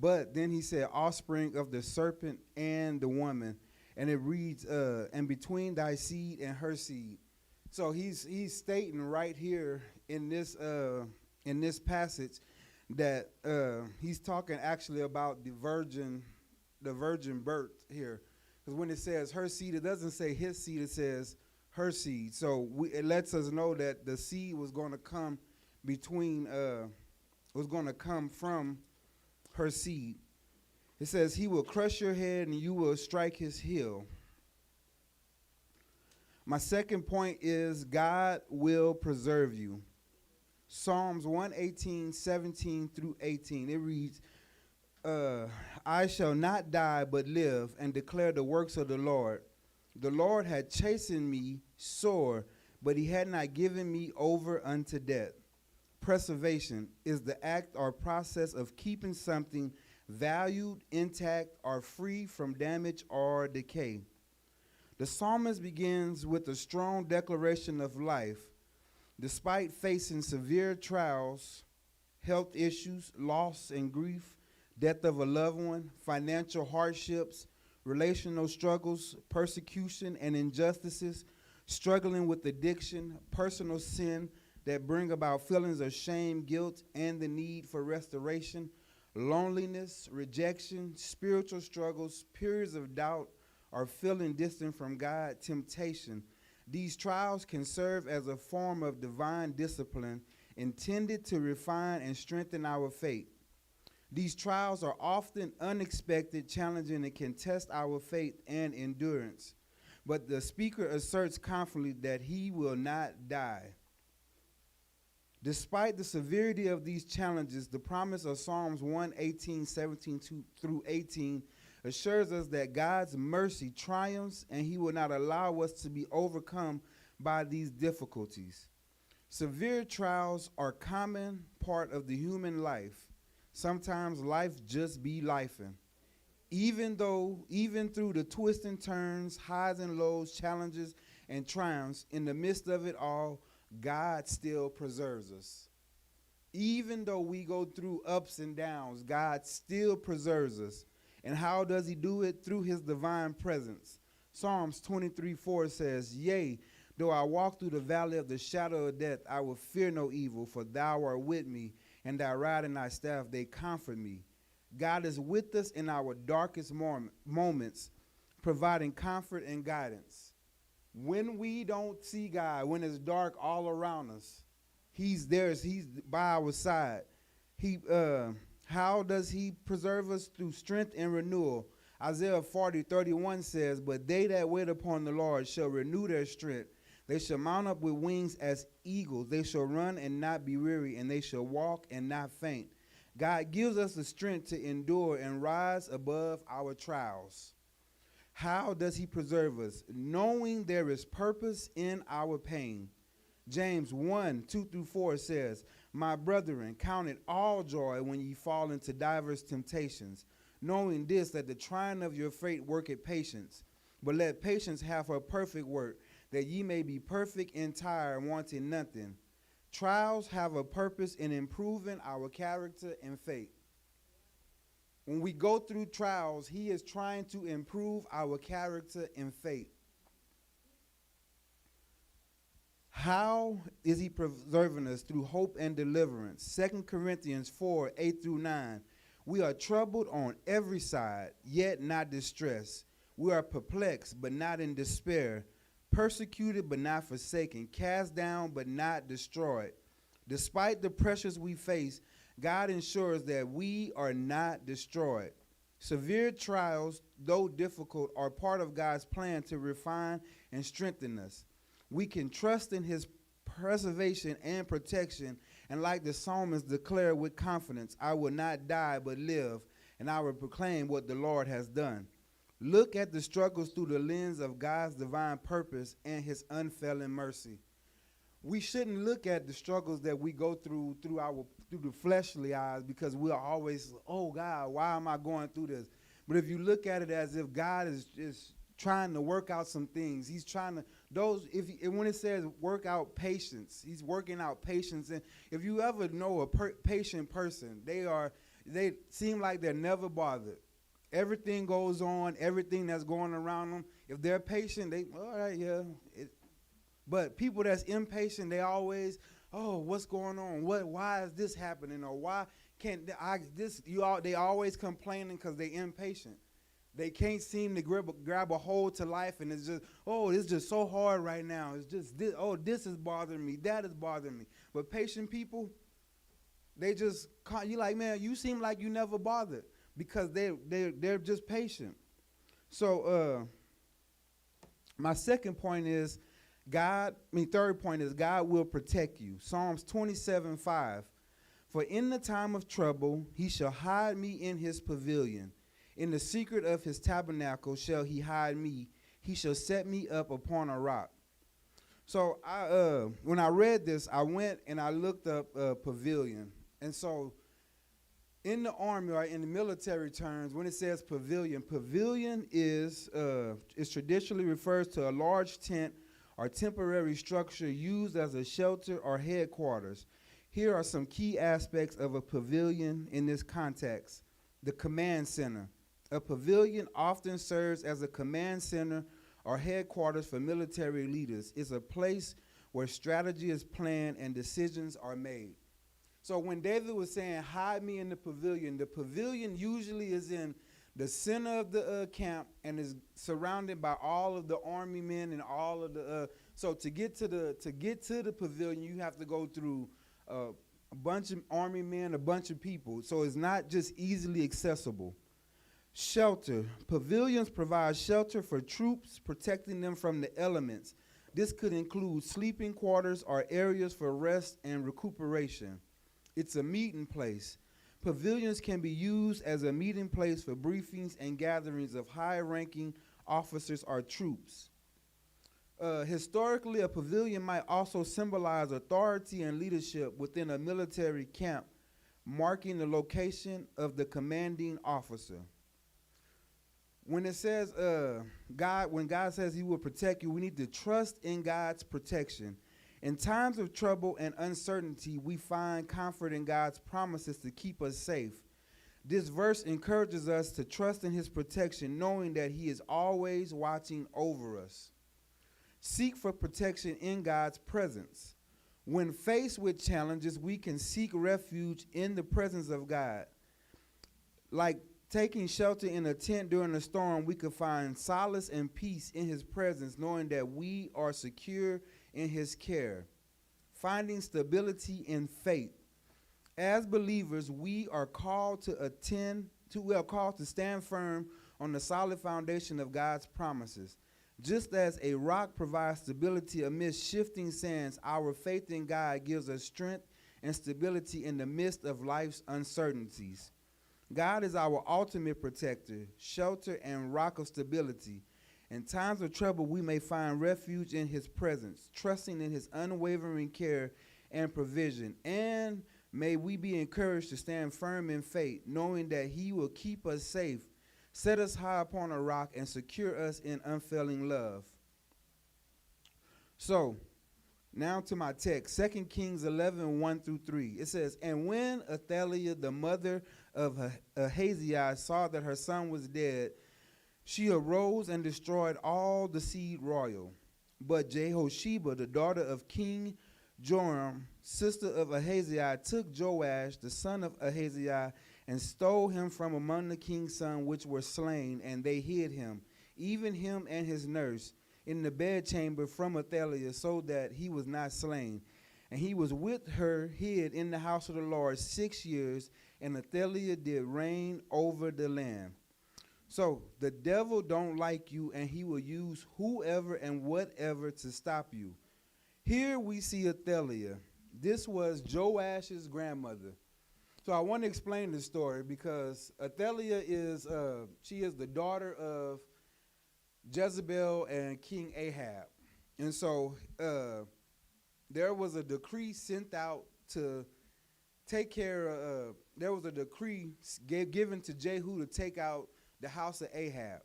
But then he said, offspring of the serpent and the woman. And it reads, and between thy seed and her seed. So he's stating right here in this passage that he's talking actually about the virgin birth here. Because when it says her seed, it doesn't say his seed, it says her seed. So it lets us know that the seed was going to come was going to come from her seed. It says, he will crush your head and you will strike his heel. My second point is God will preserve you. Psalms 118:17 through 18. It reads, I shall not die but live and declare the works of the Lord. The Lord had chastened me sore, but he had not given me over unto death. Preservation is the act or process of keeping something valued, intact, or free from damage or decay. The psalmist begins with a strong declaration of life. Despite facing severe trials, health issues, loss and grief, death of a loved one, financial hardships, relational struggles, persecution and injustices, struggling with addiction, personal sin that bring about feelings of shame, guilt, and the need for restoration, loneliness, rejection, spiritual struggles, periods of doubt, or feeling distant from God, temptation. These trials can serve as a form of divine discipline intended to refine and strengthen our faith. These trials are often unexpected, challenging, and can test our faith and endurance. But the speaker asserts confidently that he will not die. Despite the severity of these challenges, the promise of Psalms 118:17 through 18 assures us that God's mercy triumphs and he will not allow us to be overcome by these difficulties. Severe trials are a common part of the human life. Sometimes life just be lifing. Even through the twists and turns, highs and lows, challenges and triumphs, in the midst of it all, God still preserves us. Even though we go through ups and downs, God still preserves us. And how does he do it? Through his divine presence. Psalms 23:4 says, yea, though I walk through the valley of the shadow of death, I will fear no evil, for thou art with me, and thy rod and thy staff, they comfort me. God is with us in our darkest moments, providing comfort and guidance. When we don't see God, when it's dark all around us, he's there, he's by our side. How does he preserve us? Through strength and renewal. Isaiah 40:31 says, but they that wait upon the Lord shall renew their strength. They shall mount up with wings as eagles. They shall run and not be weary, and they shall walk and not faint. God gives us the strength to endure and rise above our trials. How does he preserve us? Knowing there is purpose in our pain. James 1:2-4 says, my brethren, count it all joy when ye fall into diverse temptations, knowing this, that the trying of your faith worketh patience. But let patience have her perfect work, that ye may be perfect, entire, wanting nothing. Trials have a purpose in improving our character and faith. When we go through trials, he is trying to improve our character and faith. How is he preserving us? Through hope and deliverance. 2 Corinthians 4:8-9. We are troubled on every side, yet not distressed. We are perplexed, but not in despair. Persecuted, but not forsaken. Cast down, but not destroyed. Despite the pressures we face, God ensures that we are not destroyed. Severe trials, though difficult, are part of God's plan to refine and strengthen us. We can trust in his preservation and protection, and like the psalmist, declare with confidence, I will not die but live, and I will proclaim what the Lord has done. Look at the struggles through the lens of God's divine purpose and his unfailing mercy. We shouldn't look at the struggles that we go through the fleshly eyes, because we are always, oh God, why am I going through this? But if you look at it as if God is just trying to work out some things, he's trying to, when it says work out patience, he's working out patience. And if you ever know a patient person, they are, They seem like they're never bothered. Everything goes on, everything that's going around them. If they're patient, they all right, yeah. But people that's impatient, they always, oh, what's going on? Why is this happening? Or why can't I this? They always complaining because they impatient. They can't seem to grab a hold to life, and it's just, oh, it's just so hard right now. It's just this, oh, this is bothering me, that is bothering me. But patient people, they just you like, man, you seem like you never bothered because they're just patient. So my third point is God will protect you. Psalms 27:5. For in the time of trouble, he shall hide me in his pavilion. In the secret of his tabernacle shall he hide me. He shall set me up upon a rock. So when I read this, I went and I looked up pavilion. And so in the army or in the military terms, when it says pavilion, pavilion is traditionally refers to a large tent or temporary structure used as a shelter or headquarters. Here are some key aspects of a pavilion in this context. The command center. A pavilion often serves as a command center or headquarters for military leaders. It's a place where strategy is planned and decisions are made. So when David was saying, hide me in the pavilion usually is in the center of the camp and is surrounded by all of the army men and all of the. So to get to the pavilion, you have to go through a bunch of army men, a bunch of people. So it's not just easily accessible. Shelter. Pavilions provide shelter for troops, protecting them from the elements. This could include sleeping quarters or areas for rest and recuperation. It's a meeting place. Pavilions can be used as a meeting place for briefings and gatherings of high-ranking officers or troops. Historically, a pavilion might also symbolize authority and leadership within a military camp, marking the location of the commanding officer. When it says when God says he will protect you, we need to trust in God's protection. In times of trouble and uncertainty, we find comfort in God's promises to keep us safe. This verse encourages us to trust in his protection, knowing that he is always watching over us. Seek for protection in God's presence. When faced with challenges, we can seek refuge in the presence of God. Like taking shelter in a tent during a storm, we could find solace and peace in his presence, knowing that we are secure in his care. Finding stability in faith. As believers, we are called to stand firm on the solid foundation of God's promises. Just as a rock provides stability amidst shifting sands, our faith in God gives us strength and stability in the midst of life's uncertainties. God is our ultimate protector, shelter, and rock of stability. In times of trouble, we may find refuge in his presence, trusting in his unwavering care and provision. And may we be encouraged to stand firm in faith, knowing that he will keep us safe, set us high upon a rock, and secure us in unfailing love. So, now to my text, 2 Kings 11, 1 through 3. It says, And when Athaliah, the mother of Ahaziah, saw that her son was dead, she arose and destroyed all the seed royal. But Jehosheba, the daughter of King Joram, sister of Ahaziah, took Joash, the son of Ahaziah, and stole him from among the king's sons which were slain, and they hid him, even him and his nurse, in the bedchamber from Athaliah, so that he was not slain. And he was with her hid in the house of the Lord 6 years, and Athaliah did reign over the land. So the devil don't like you, and he will use whoever and whatever to stop you. Here we see Athaliah. This was Joash's grandmother. So I want to explain this story because Athaliah is she is the daughter of Jezebel and King Ahab. And so there was a decree sent out to take care of, there was a decree given to Jehu to take out the house of Ahab.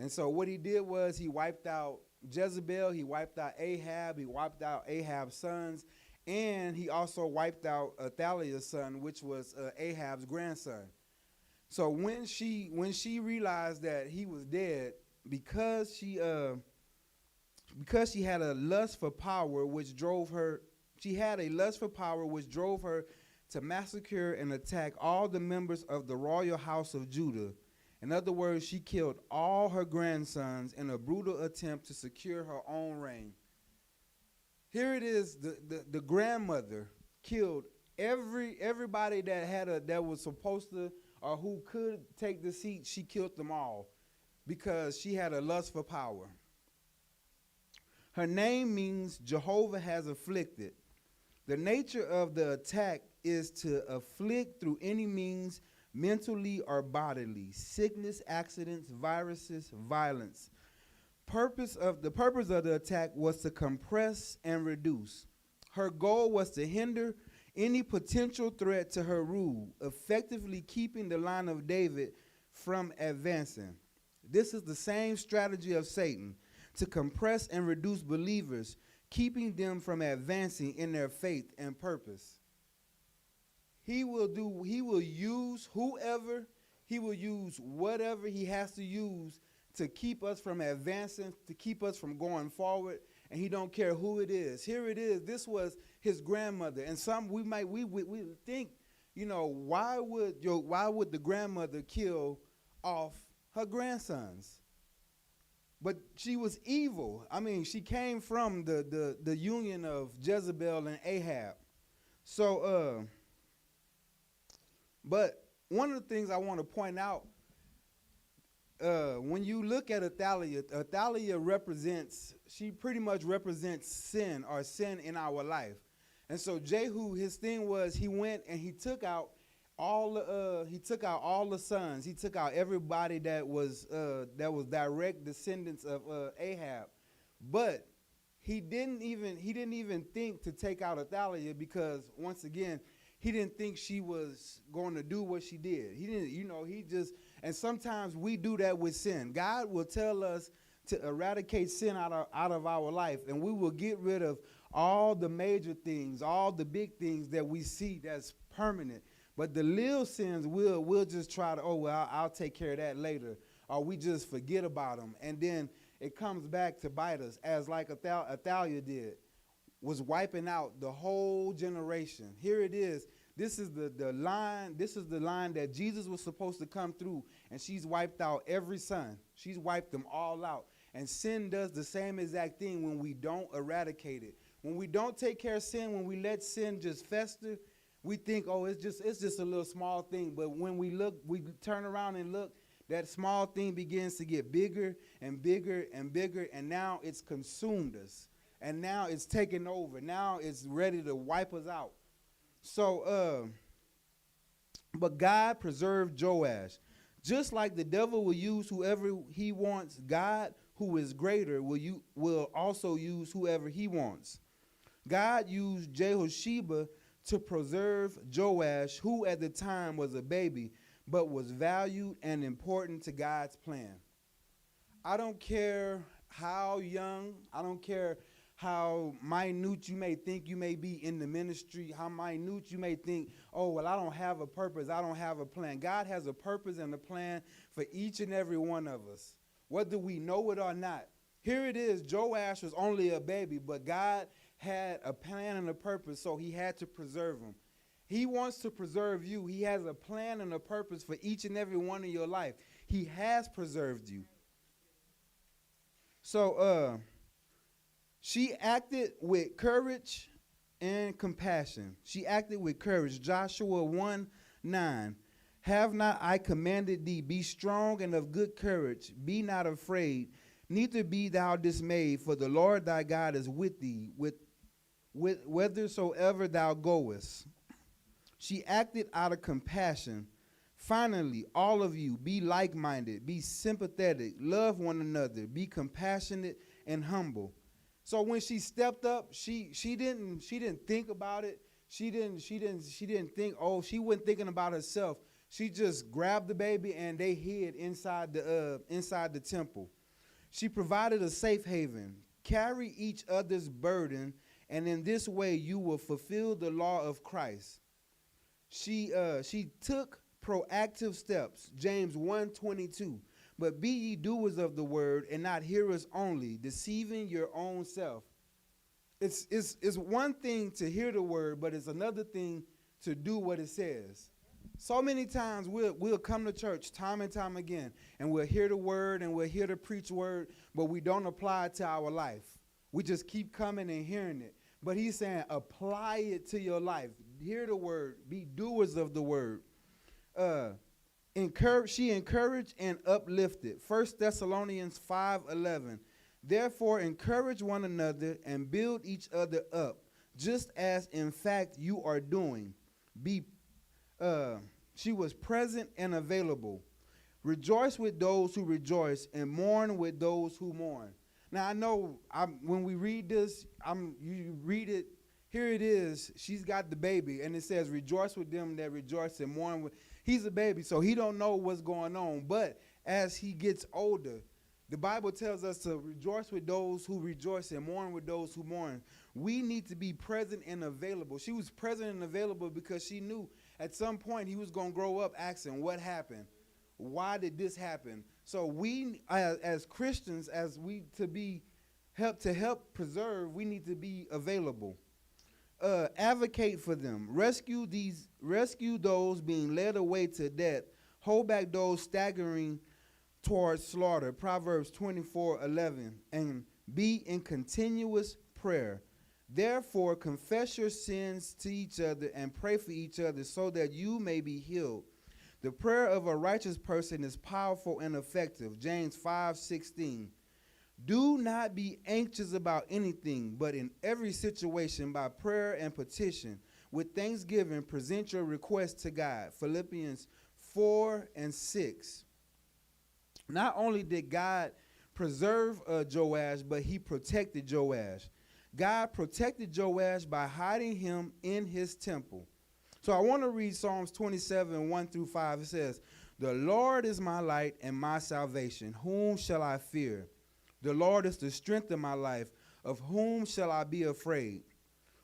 And so what he did was he wiped out Jezebel, he wiped out Ahab, he wiped out Ahab's sons, and he also wiped out Athaliah's son, which was Ahab's grandson. So when she realized that he was dead, because she had a lust for power, which drove her. She had a lust for power, which drove her to massacre and attack all the members of the royal house of Judah. In other words, she killed all her grandsons in a brutal attempt to secure her own reign. Here it is, the grandmother killed everybody that was supposed to or who could take the seat. She killed them all because she had a lust for power. Her name means Jehovah has afflicted. The nature of the attack is to afflict through any means, mentally or bodily, sickness, accidents, viruses, violence. The purpose of the attack was to compress and reduce. Her goal was to hinder any potential threat to her rule, effectively keeping the line of David from advancing. This is the same strategy of Satan, to compress and reduce believers, keeping them from advancing in their faith and purpose. He will use whatever he has to use to keep us from advancing, to keep us from going forward, and he don't care who it is. Here it is. This was his grandmother, and we think, why would the grandmother kill off her grandsons? But she was evil. I mean, she came from the union of Jezebel and Ahab. So, but one of the things I want to point out, when you look at Athaliah she pretty much represents sin, or sin in our life. And so Jehu, his thing was, he went and he took out all the sons. He took out everybody that was direct descendants of Ahab. But he didn't even think to take out Athaliah, because once again, he didn't think she was going to do what she did. He didn't, and sometimes we do that with sin. God will tell us to eradicate sin out of our life, and we will get rid of all the major things, all the big things that we see that's permanent. But the little sins, we'll just try to, I'll take care of that later, or we just forget about them, and then it comes back to bite us, as like Athaliah did, was wiping out the whole generation. Here it is. This is the line. This is the line that Jesus was supposed to come through, and she's wiped out every son. She's wiped them all out. And sin does the same exact thing when we don't eradicate it. When we don't take care of sin, when we let sin just fester, we think, it's just a little small thing. But when we turn around and look, that small thing begins to get bigger and bigger and bigger, and now it's consumed us. And now it's taken over. Now it's ready to wipe us out. So, but God preserved Joash. Just like the devil will use whoever he wants, God, who is greater, will also use whoever he wants. God used Jehosheba to preserve Joash, who at the time was a baby, but was valued and important to God's plan. I don't care how young, I don't care how minute you may think you may be in the ministry, how minute you may think, I don't have a purpose, I don't have a plan. God has a purpose and a plan for each and every one of us, whether we know it or not. Here it is, Joash was only a baby, but God had a plan and a purpose, so he had to preserve him. He wants to preserve you. He has a plan and a purpose for each and every one in your life. He has preserved you. So, she acted with courage and compassion. She acted with courage. Joshua 1:9. Have not I commanded thee, be strong and of good courage, be not afraid, neither be thou dismayed, for the Lord thy God is with thee, whithersoever thou goest. She acted out of compassion. Finally, all of you, be like-minded, be sympathetic, love one another, be compassionate and humble. So when she stepped up, she didn't think about it. She didn't think, she wasn't thinking about herself. She just grabbed the baby and they hid inside the temple. She provided a safe haven. Carry each other's burden, and in this way you will fulfill the law of Christ. She took proactive steps. James 1:22. But be ye doers of the word and not hearers only, deceiving your own self. It's one thing to hear the word, but it's another thing to do what it says. So many times we'll come to church time and time again, and we'll hear the word and we'll hear the preach word, but we don't apply it to our life. We just keep coming and hearing it. But he's saying apply it to your life. Hear the word. Be doers of the word. She encouraged and uplifted. 1 Thessalonians 5:11. Therefore encourage one another and build each other up, just as in fact you are doing. She was present and available. Rejoice with those who rejoice and mourn with those who mourn. Now I know when we read this, you read it. Here it is. She's got the baby, and it says, "Rejoice with them that rejoice and mourn with." He's a baby, so he don't know what's going on. But as he gets older, the Bible tells us to rejoice with those who rejoice and mourn with those who mourn. We need to be present and available. She was present and available because she knew at some point he was going to grow up asking, what happened? Why did this happen? So we, as Christians, as we to help preserve, we need to be available. Advocate for them. Rescue those being led away to death. Hold back those staggering towards slaughter. Proverbs 24:11. And be in continuous prayer. Therefore, confess your sins to each other and pray for each other so that you may be healed. The prayer of a righteous person is powerful and effective. James 5:16. Do not be anxious about anything, but in every situation by prayer and petition, with thanksgiving, present your requests to God. Philippians 4:6. Not only did God preserve Joash, but he protected Joash. God protected Joash by hiding him in his temple. So I want to read Psalms 27:1-5. It says, the Lord is my light and my salvation. Whom shall I fear? The Lord is the strength of my life. Of whom shall I be afraid?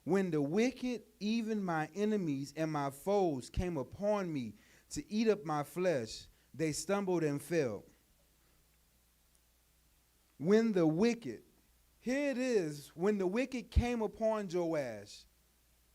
When the wicked, even my enemies and my foes, came upon me to eat up my flesh, they stumbled and fell. When the wicked, here it is, when the wicked came upon Joash,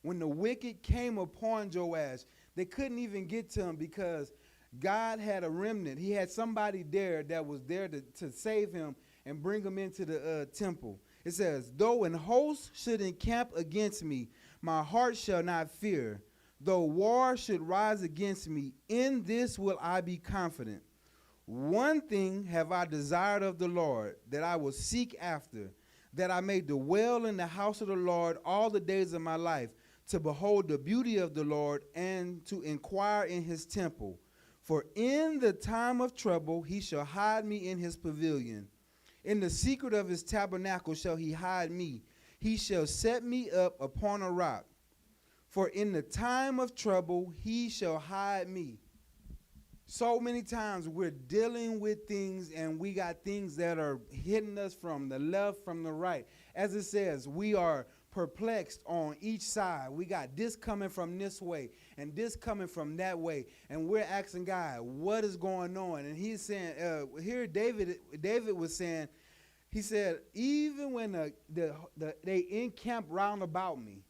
when the wicked came upon Joash, they couldn't even get to him because God had a remnant. He had somebody there that was there to save him and bring him into the temple. It says, though an host should encamp against me, my heart shall not fear. Though war should rise against me, in this will I be confident. One thing have I desired of the Lord, that I will seek after, that I may dwell in the house of the Lord all the days of my life, to behold the beauty of the Lord and to inquire in his temple. For in the time of trouble he shall hide me in his pavilion. In the secret of his tabernacle shall he hide me. He shall set me up upon a rock. For in the time of trouble he shall hide me. So many times we're dealing with things and we got things that are hitting us from the left, from the right. As it says, we are perplexed on each side. We got this coming from this way and this coming from that way. And we're asking God, what is going on? And he's saying, here David was saying, he said, even when they encamp round about me,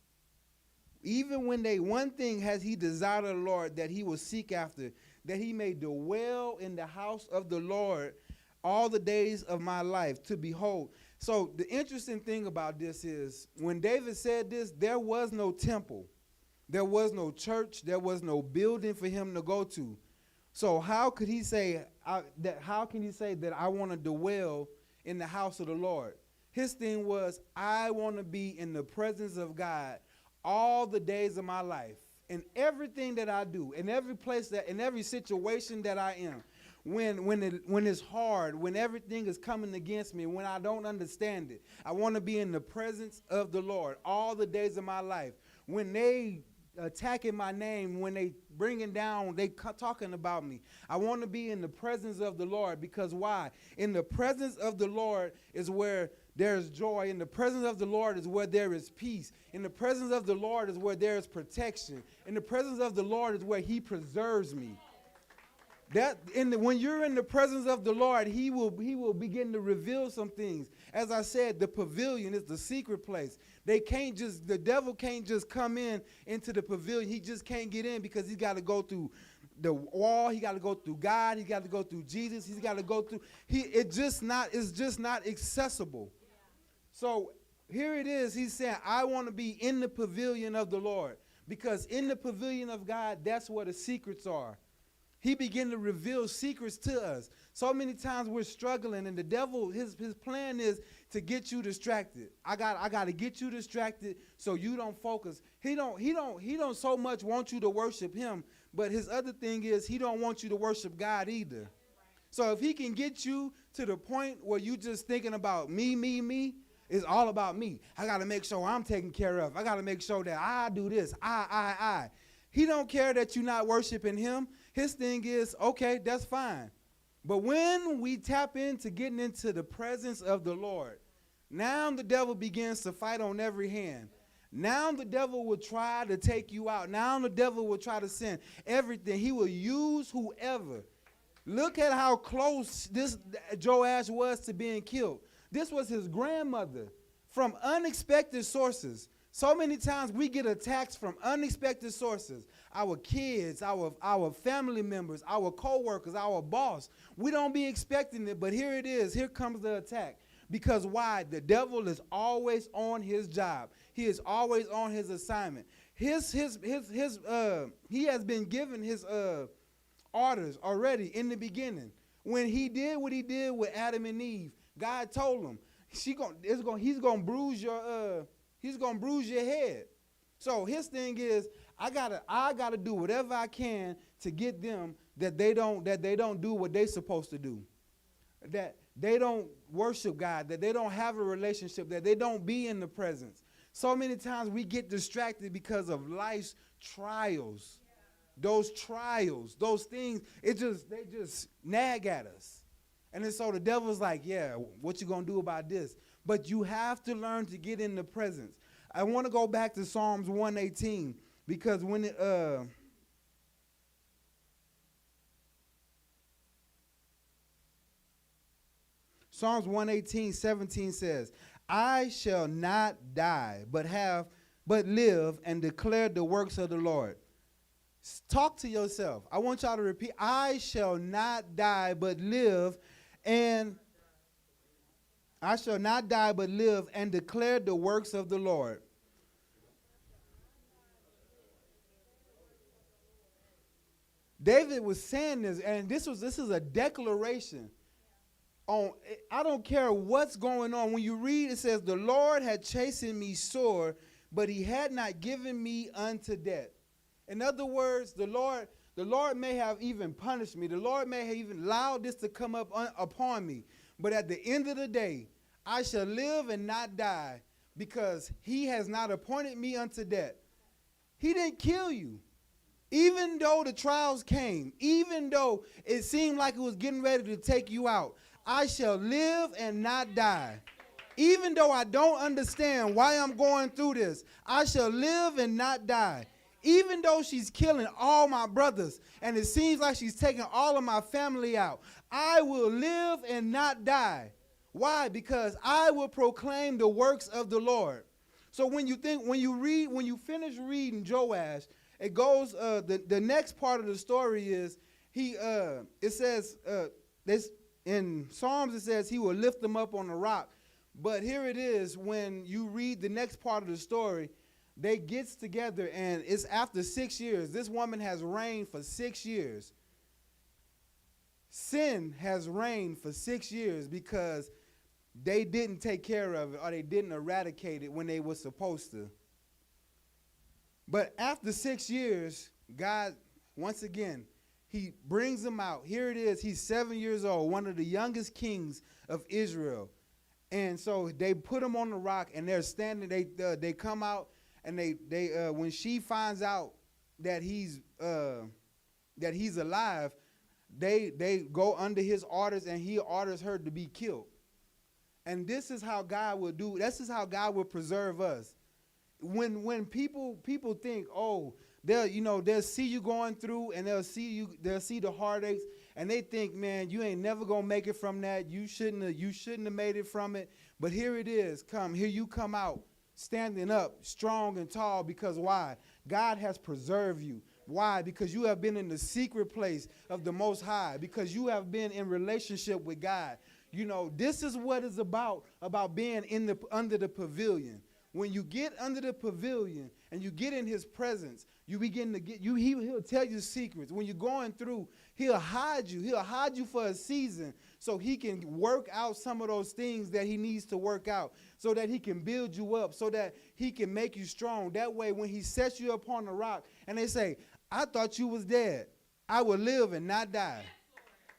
even when one thing has he desired of the Lord that he will seek after, that he may dwell in the house of the Lord all the days of my life, to behold. So the interesting thing about this is when David said this, there was no temple. There was no church. There was no building for him to go to. So how could he say how can he say that I want to dwell in the house of the Lord? His thing was, I want to be in the presence of God all the days of my life. In everything that I do, in every place in every situation that I am, when it's hard, when everything is coming against me, when I don't understand it, I want to be in the presence of the Lord all the days of my life. When they attacking my name, when they bringing down, they talking about me, I want to be in the presence of the Lord. Because why? In the presence of the Lord is where there's joy. In the presence of the Lord is where there is peace. In the presence of the Lord is where there is protection. In the presence of the Lord is where he preserves me. When you're in the presence of the Lord, he will begin to reveal some things. As I said, the pavilion is the secret place. The devil can't just come into the pavilion. He just can't get in because he's got to go through the wall. He got to go through God. He got to go through Jesus. He's got to go through. It's just not accessible. So here it is. He's saying, I want to be in the pavilion of the Lord, because in the pavilion of God, that's where the secrets are. He began to reveal secrets to us. So many times we're struggling, and the devil, his plan is to get you distracted. I got to get you distracted so you don't focus. He don't so much want you to worship him, but his other thing is he don't want you to worship God either. So if he can get you to the point where you just thinking about me, it's all about me. I got to make sure I'm taken care of. I got to make sure that I do this. I. He don't care that you're not worshiping him. His thing is, okay, that's fine. But when we tap into getting into the presence of the Lord, now the devil begins to fight on every hand. Now the devil will try to take you out. Now the devil will try to send everything. He will use whoever. Look at how close this Joash was to being killed. This was his grandmother from unexpected sources. So many times we get attacks from unexpected sources. Our kids, our family members, our co-workers, our boss. We don't be expecting it, but here it is. Here comes the attack. Because why? The devil is always on his job. He is always on his assignment. He has been given his orders already in the beginning. When he did what he did with Adam and Eve, God told him he's gonna bruise your head. So his thing is, I gotta do whatever I can to get them that they don't do what they're supposed to do, that they don't worship God, that they don't have a relationship, that they don't be in the presence. So many times we get distracted because of life's trials. Those trials, those things, they just nag at us. And then so the devil's like, yeah, what you gonna do about this? But you have to learn to get in the presence. I want to go back to Psalms 118, because when Psalms 118:17 says, I shall not die, but live and declare the works of the Lord. Talk to yourself. I want y'all to repeat, I shall not die, but live and declare the works of the Lord. David was saying this, and this is a declaration. I don't care what's going on. When you read, it says, the Lord had chastened me sore, but he had not given me unto death. In other words, the Lord may have even punished me. The Lord may have even allowed this to come upon me. But at the end of the day, I shall live and not die, because he has not appointed me unto death. He didn't kill you. Even though the trials came, even though it seemed like it was getting ready to take you out, I shall live and not die. Even though I don't understand why I'm going through this, I shall live and not die. Even though she's killing all my brothers and it seems like she's taking all of my family out, I will live and not die. Why? Because I will proclaim the works of the Lord. So when you finish reading Joash, it goes, the next part of the story is it says this in Psalms, it says he will lift them up on a rock. But here it is, when you read the next part of the story, they gets together, and it's after 6 years. This woman has reigned for 6 years. Sin has reigned for 6 years because they didn't take care of it, or they didn't eradicate it when they were supposed to. But after 6 years, God, once again, he brings them out. Here it is. He's 7 years old, one of the youngest kings of Israel. And so they put him on the rock, and they're standing. They come out, and they when she finds out that he's alive, they go under his orders, and he orders her to be killed. And this is how God will do. This is how God will preserve us. When people think, oh, they'll see you going through, and they'll see the heartaches, and they think, man, you ain't never gonna make it from that. You shouldn't have made it from it. But here it is. Here you come out standing up strong and tall, because why? God has preserved you. Why? Because you have been in the secret place of the Most High, because you have been in relationship with God. You know, this is what it's about being under the pavilion. When you get under the pavilion and you get in his presence, you begin to he'll tell you secrets. When you're going through, he'll hide you. He'll hide you for a season so he can work out some of those things that he needs to work out, so that he can build you up, so that he can make you strong. That way, when he sets you upon the rock and they say, I thought you was dead, I will live and not die.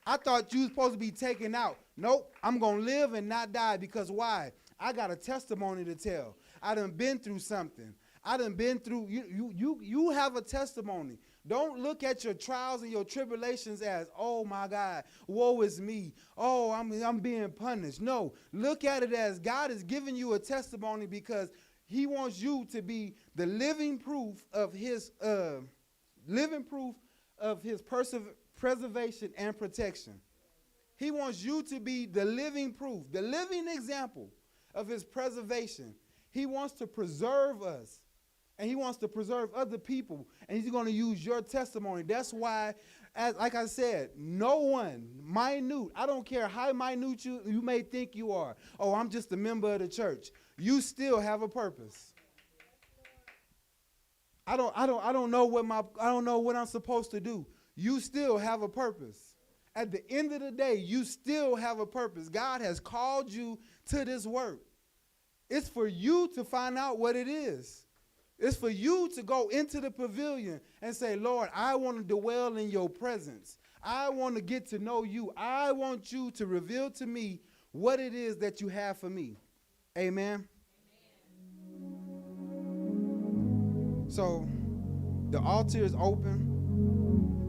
I thought you was supposed to be taken out. Nope, I'm going to live and not die, because why? I got a testimony to tell. I done been through something. I done been through, you have a testimony. Don't look at your trials and your tribulations as, oh my God, woe is me. Oh, I'm being punished. No, look at it as God is giving you a testimony, because he wants you to be the living proof of his preservation and protection. He wants you to be the living proof, the living example of his preservation. He wants to preserve us, and he wants to preserve other people, and he's going to use your testimony. That's why, like I said, no one, minute, I don't care how minute you may think you are. Oh, I'm just a member of the church. You still have a purpose. I don't know what I'm supposed to do. You still have a purpose. At the end of the day, you still have a purpose. God has called you to this work. It's for you to find out what it is. It's for you to go into the pavilion and say, Lord, I want to dwell in your presence. I want to get to know you. I want you to reveal to me what it is that you have for me. Amen. So the altar is open.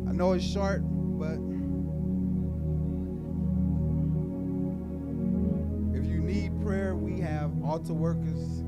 I know it's short, but if you need prayer, we have altar workers